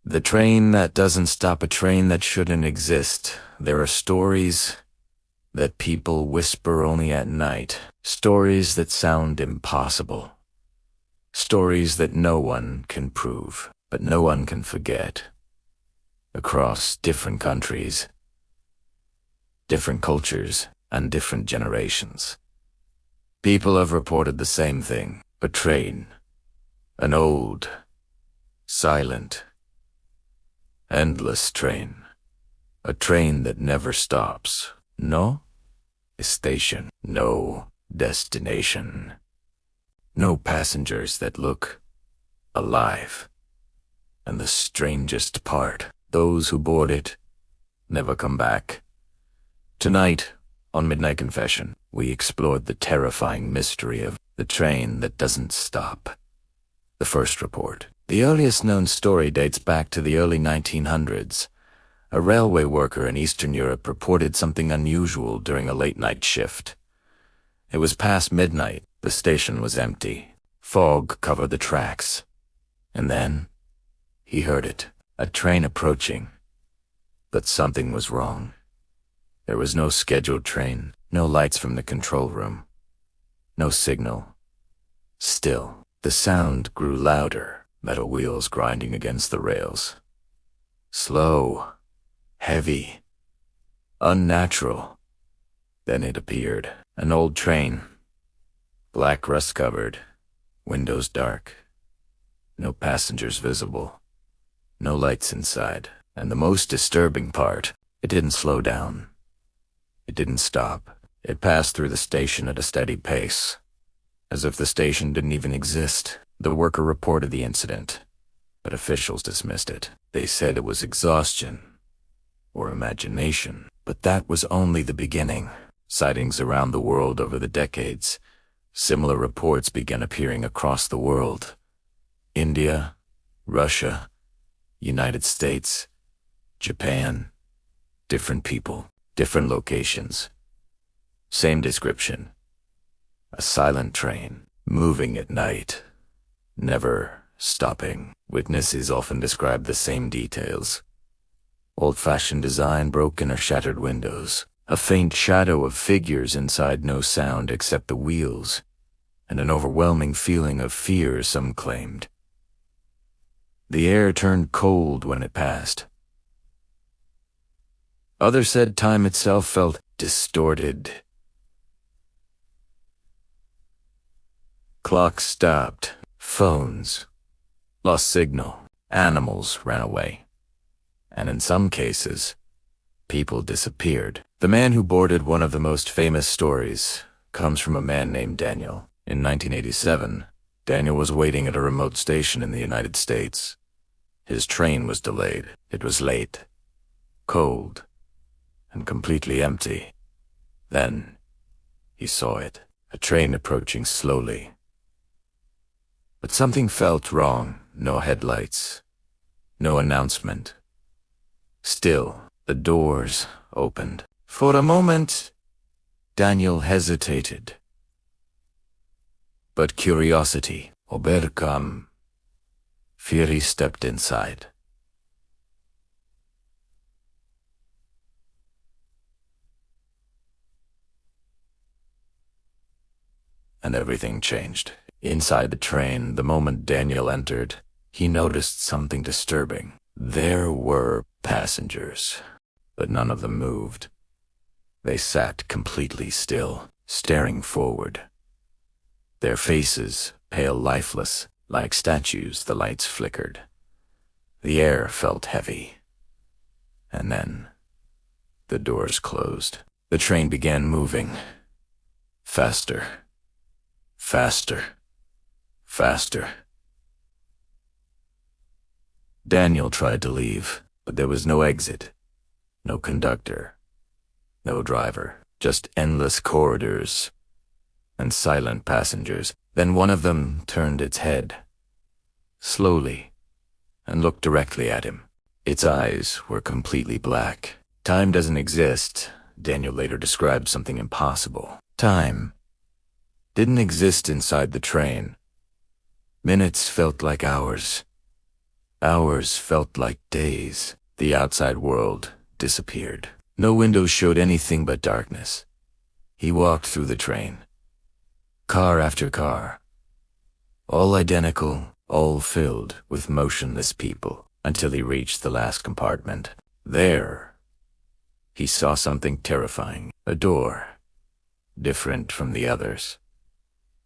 The train that doesn't stop, a train that shouldn't exist. There are stories that people whisper only at night. Stories that sound impossible. Stories that no one can prove, but no one can forget. Across different countries, different cultures, and different generations, people have reported the same thing. A train. An old, silent, endless train. A train that never stops. No station. No destination. No passengers that look alive. And the strangest part, those who board it never come back. Tonight, on Midnight Confession, we explored the terrifying mystery of the train that doesn't stop. The first report. The earliest known story dates back to the early 1900s. A railway worker in Eastern Europe reported something unusual during a late-night shift. It was past midnight. The station was empty. Fog covered the tracks. And then, he heard it. A train approaching. But something was wrong. There was no scheduled train, no lights from the control room, no signal. Still, the sound grew louder, metal wheels grinding against the rails. Slow, heavy, unnatural. Then it appeared. An old train. Black rust-covered, windows dark. No passengers visible. No lights inside. And the most disturbing part, it didn't slow down. It didn't stop. It passed through the station at a steady pace, as if the station didn't even exist. The worker reported the incident, but officials dismissed it. They said it was exhaustion or imagination. But that was only the beginning. Sightings around the world over the decades. Similar reports began appearing across the world. India, Russia, United States, Japan. Different people, different locations. Same description. A silent train, moving at night, never stopping. Witnesses often describe the same details. Old-fashioned design, broken or shattered windows. A faint shadow of figures inside, no sound except the wheels, and an overwhelming feeling of fear, some claimed. The air turned cold when it passed. Others said time itself felt distorted. Clocks stopped. Phones lost signal. Animals ran away. And in some cases, people disappeared. The man who boarded one of the most famous stories comes from a man named Daniel. In 1987, Daniel was waiting at a remote station in the United States. His train was delayed. It was late, cold, and completely empty. Then, he saw it, a train approaching slowly. But something felt wrong. No headlights, no announcement. Still, the doors opened. For a moment, Daniel hesitated. But curiosity overcame. Fear, he stepped inside. And everything changed. Inside the train, the moment Daniel entered, he noticed something disturbing. There were passengers, but none of them moved. They sat completely still, staring forward. Their faces, pale, lifeless, like statues. The lights flickered. The air felt heavy. And then, the doors closed. The train began moving. Faster. Faster. Faster. Daniel tried to leave, but there was no exit. No conductor. No driver. Just endless corridors and silent passengers. Then one of them turned its head, slowly, and looked directly at him. Its eyes were completely black. Time doesn't exist. Daniel later described something impossible. Time didn't exist inside the train. Minutes felt like hours. Hours felt like days. The outside world disappeared. No windows showed anything but darkness. He walked through the train. Car after car. All identical, all filled with motionless people, until he reached the last compartment. There, he saw something terrifying. A door, different from the others.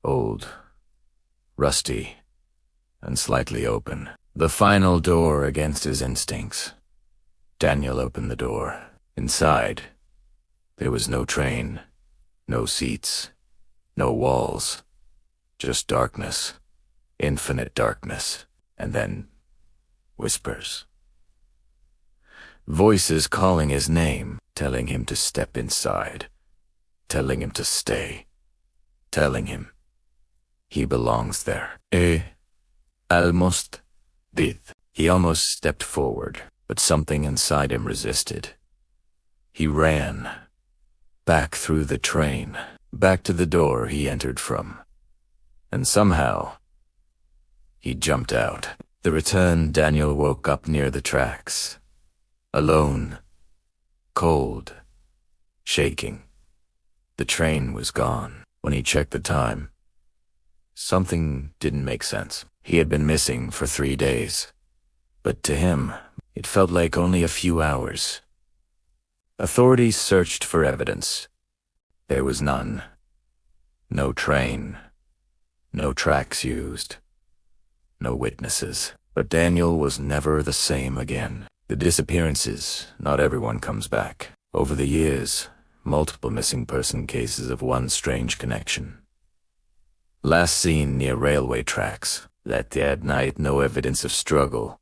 Old, rusty, and slightly open. The final door against his instincts. Daniel opened the door. Inside, there was no train, no seats, no walls, just darkness, infinite darkness, and then whispers. Voices calling his name, telling him to step inside, telling him to stay, telling him he belongs there. Almost did. He almost stepped forward, but something inside him resisted. He ran, back through the train, back to the door he entered from. And somehow, he jumped out. The return, Daniel woke up near the tracks. Alone, cold, shaking. The train was gone. When he checked the time, something didn't make sense. He had been missing for 3 days, but to him, it felt like only a few hours. Authorities searched for evidence. There was none. No train, no tracks used, no witnesses. But Daniel was never the same again. The disappearances, not everyone comes back. Over the years, multiple missing person cases of one strange connection. Last seen near railway tracks. That day at night, no evidence of struggle.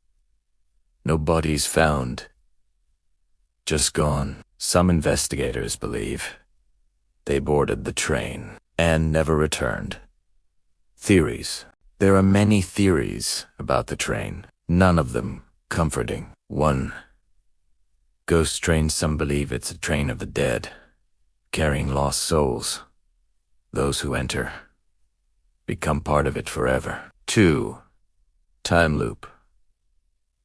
No bodies found. Just gone. Some investigators believe they boarded the train and never returned. Theories. There are many theories about the train, none of them comforting. 1. Ghost train. Some believe it's a train of the dead, carrying lost souls. Those who enter become part of it forever. 2. Time loop.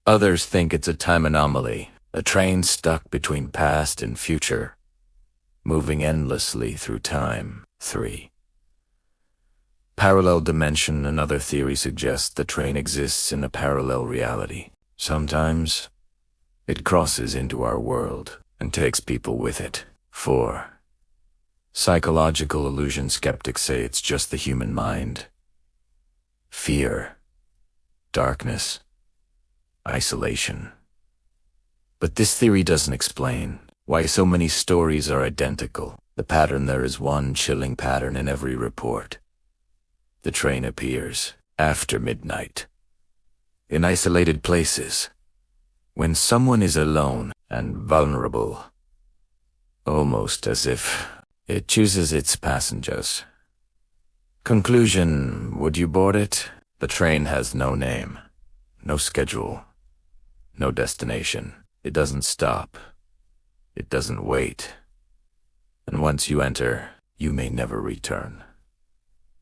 Others think it's a time anomaly, a train stuck between past and future, moving endlessly through time. 3. Parallel dimension. Another theory suggests the train exists in a parallel reality. Sometimes, it crosses into our world and takes people with it. 4. Psychological illusion. Skeptics say it's just the human mind. Fear, darkness, isolation. But this theory doesn't explain why so many stories are identical. The pattern. There is one chilling pattern in every report. The train appears after midnight, in isolated places, when someone is alone and vulnerable, almost as if it chooses its passengers. Conclusion. Would you board it? The train has no name, no schedule, no destination. It doesn't stop. It doesn't wait. And once you enter, you may never return.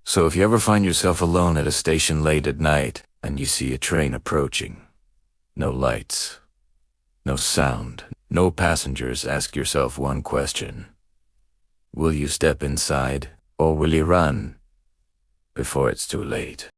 So if you ever find yourself alone at a station late at night and you see a train approaching, no lights, no sound, no passengers, ask yourself one question. Will you step inside, or will you run before it's too late?